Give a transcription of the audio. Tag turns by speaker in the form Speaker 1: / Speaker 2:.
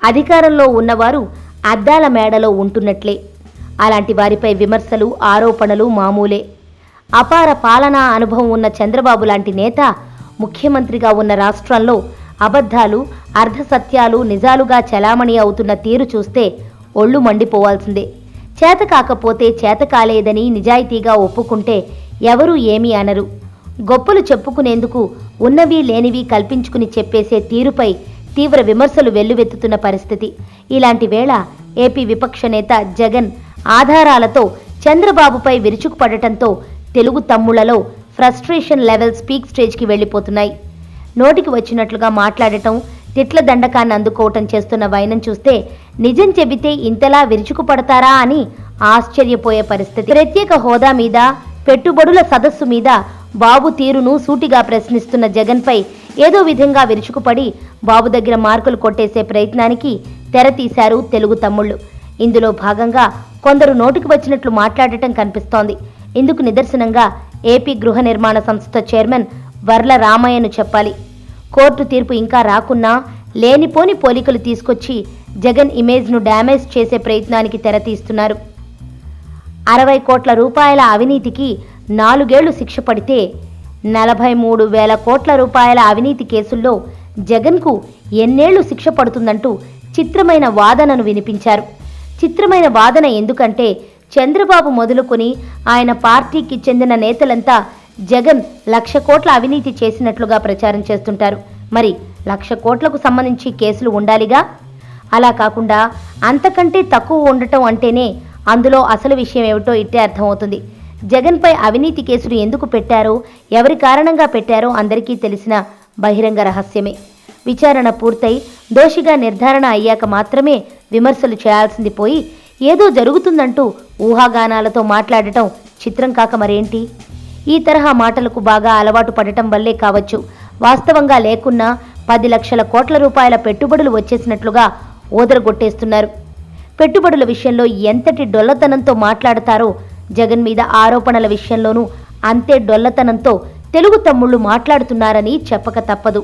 Speaker 1: అధికారంలో ఉన్నవారు అద్దాల మేడలో ఉంటున్నట్లే. అలాంటి వారిపై విమర్శలు, ఆరోపణలు మామూలే. అపార పాలనా అనుభవం ఉన్న చంద్రబాబు లాంటి నేత ముఖ్యమంత్రిగా ఉన్న రాష్ట్రంలో అబద్ధాలు, అర్ధసత్యాలు నిజాలుగా చలామణి అవుతున్న తీరు చూస్తే ఒళ్ళు మండిపోవాల్సిందే. చేత కాకపోతే చేత కాలేదని నిజాయితీగా ఒప్పుకుంటే ఎవరూ ఏమీ అనరు. గొప్పలు చెప్పుకునేందుకు ఉన్నవి లేనివి కల్పించుకుని చెప్పేసే తీరుపై తీవ్ర విమర్శలు వెల్లువెత్తుతున్న పరిస్థితి. ఇలాంటి వేళ ఏపీ విపక్ష నేత జగన్ ఆధారాలతో చంద్రబాబుపై విరుచుకుపడటంతో తెలుగు తమ్ముళ్లలో ఫ్రస్ట్రేషన్ లెవెల్స్ పీక్ స్టేజ్కి వెళ్ళిపోతున్నాయి. నోటికి వచ్చినట్లుగా మాట్లాడటం, తిట్ల దండకాన్ని అందుకోవటం చేస్తున్న వైనం చూస్తే నిజం చెబితే ఇంతలా విరుచుకుపడతారా అని ఆశ్చర్యపోయే పరిస్థితి. ప్రత్యేక హోదా మీద, పెట్టుబడుల సదస్సు మీద బాబు తీరును సూటిగా ప్రశ్నిస్తున్న జగన్పై ఏదో విధంగా విరుచుకుపడి బాబు దగ్గర మార్కులు కొట్టేసే ప్రయత్నానికి తెరతీశారు తెలుగు తమ్ముళ్ళు. ఇందులో భాగంగా కొందరు నోటికి వచ్చినట్లు మాట్లాడటం కనిపిస్తోంది. ఇందుకు నిదర్శనంగా ఏపీ గృహ నిర్మాణ సంస్థ చైర్మన్ వర్ల రామయ్యను చెప్పాలి. కోర్టు తీర్పు ఇంకా రాకున్నా లేనిపోని పోలికలు తీసుకొచ్చి జగన్ ఇమేజ్ను డ్యామేజ్ చేసే ప్రయత్నానికి తెరతీస్తున్నారు. 60 కోట్ల రూపాయల అవినీతికి 4 ఏళ్లు శిక్ష పడితే 43,000 కోట్ల రూపాయల అవినీతి కేసుల్లో జగన్కు ఎన్నేళ్లు శిక్ష పడుతుందంటూ చిత్రమైన వాదనను వినిపించారు. చిత్రమైన వాదన ఎందుకంటే చంద్రబాబు మొదలుకొని ఆయన పార్టీకి చెందిన నేతలంతా జగన్ 1,00,000 కోట్ల అవినీతి చేసినట్లుగా ప్రచారం చేస్తుంటారు. మరి 1,00,000 కోట్లకు సంబంధించి కేసులు ఉండాలిగా. అలా కాకుండా అంతకంటే తక్కువ ఉండటం అంటేనే అందులో అసలు విషయం ఏమిటో ఇట్టే అర్థమవుతుంది. జగన్పై అవినీతి కేసులు ఎందుకు పెట్టారో, ఎవరి కారణంగా పెట్టారో అందరికీ తెలిసిన బహిరంగ రహస్యమే. విచారణ పూర్తయి దోషిగా నిర్ధారణ అయ్యాక మాత్రమే విమర్శలు చేయాల్సింది పోయి ఏదో జరుగుతుందంటూ ఊహాగానాలతో మాట్లాడటం చిత్రం కాక మరేంటి? ఈ తరహా మాటలకు బాగా అలవాటు పడటం వల్లే కావచ్చు వాస్తవంగా లేకున్నా 10 లక్షల కోట్ల రూపాయల పెట్టుబడులు వచ్చేసినట్లుగా ఓదరగొట్టేస్తున్నారు. పెట్టుబడుల విషయంలో ఎంతటి డొల్లతనంతో మాట్లాడతారో జగన్ మీద ఆరోపణల విషయంలోనూ అంతే డొల్లతనంతో తెలుగు తమ్ముళ్లు మాట్లాడుతున్నారని చెప్పక తప్పదు.